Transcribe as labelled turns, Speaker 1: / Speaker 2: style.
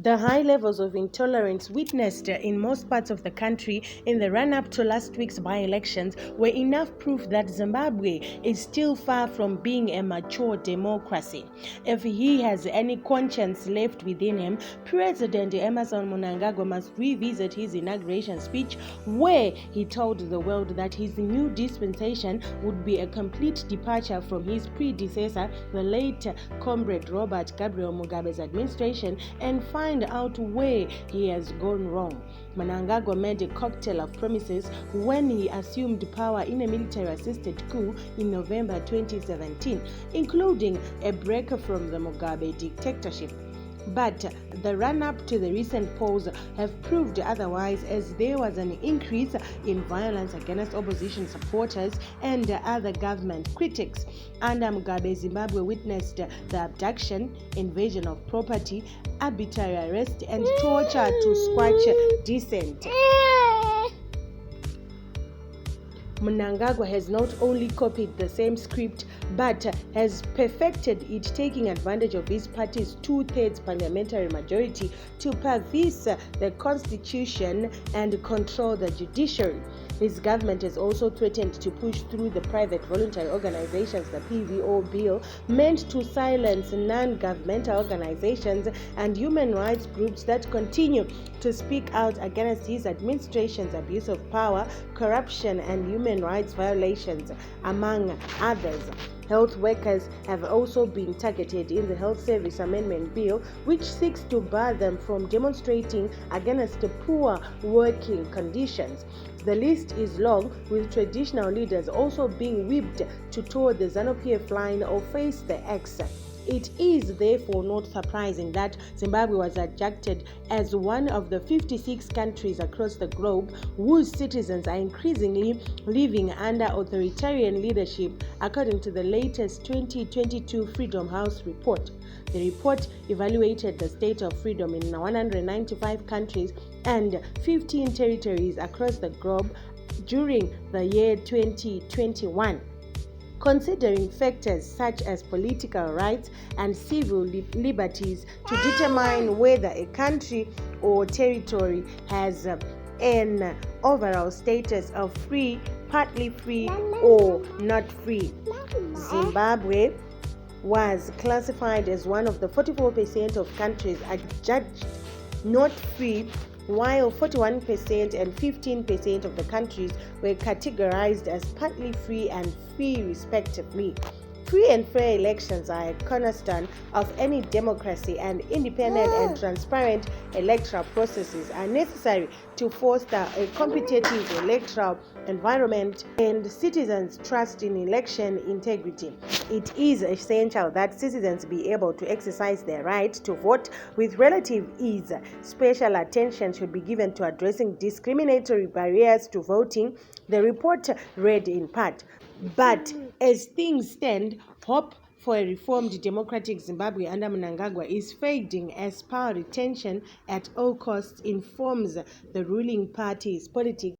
Speaker 1: The high levels of intolerance witnessed in most parts of the country in the run-up to last week's by-elections were enough proof that Zimbabwe is still far from being a mature democracy. If he has any conscience left within him, President Emmerson Mnangagwa must revisit his inauguration speech where he told the world that his new dispensation would be a complete departure from his predecessor, the late comrade Robert Gabriel Mugabe's administration, and find out where he has gone wrong. Mnangagwa made a cocktail of promises when he assumed power in a military-assisted coup in November 2017, including a break from the Mugabe dictatorship. But the run-up to the recent polls have proved otherwise, as there was an increase in violence against opposition supporters and other government critics. Under Mugabe, Zimbabwe witnessed the abduction, invasion of property, arbitrary arrest, and torture to squash dissent. Mnangagwa has not only copied the same script but has perfected it, taking advantage of his party's two-thirds parliamentary majority to perverse the constitution and control the judiciary. His government has also threatened to push through the private voluntary organizations, the PVO bill, meant to silence non-governmental organizations and human rights groups that continue to speak out against his administration's abuse of power, corruption, and human rights violations, among others. Health workers have also been targeted in the Health Service Amendment Bill, which seeks to bar them from demonstrating against poor working conditions. The list is long, with traditional leaders also being whipped to toe the ZANU-PF line or face the axe. It is therefore not surprising that Zimbabwe was adjudged as one of the 56 countries across the globe whose citizens are increasingly living under authoritarian leadership, according to the latest 2022 Freedom House report. The report evaluated the state of freedom in 195 countries and 15 territories across the globe during the year 2021. Considering factors such as political rights and civil liberties to determine whether a country or territory has an overall status of free, partly free, or not free. Zimbabwe was classified as one of the 44% of countries adjudged not free, while 41% and 15% of the countries were categorized as partly free and free respectively. Free and fair elections are a cornerstone of any democracy, and independent and transparent electoral processes are necessary to foster a competitive electoral environment and citizens' trust in election integrity. It is essential that citizens be able to exercise their right to vote with relative ease. Special attention should be given to addressing discriminatory barriers to voting, the report read in part. But as things stand, hope for a reformed democratic Zimbabwe under Mnangagwa is fading as power retention at all costs informs the ruling party's politics.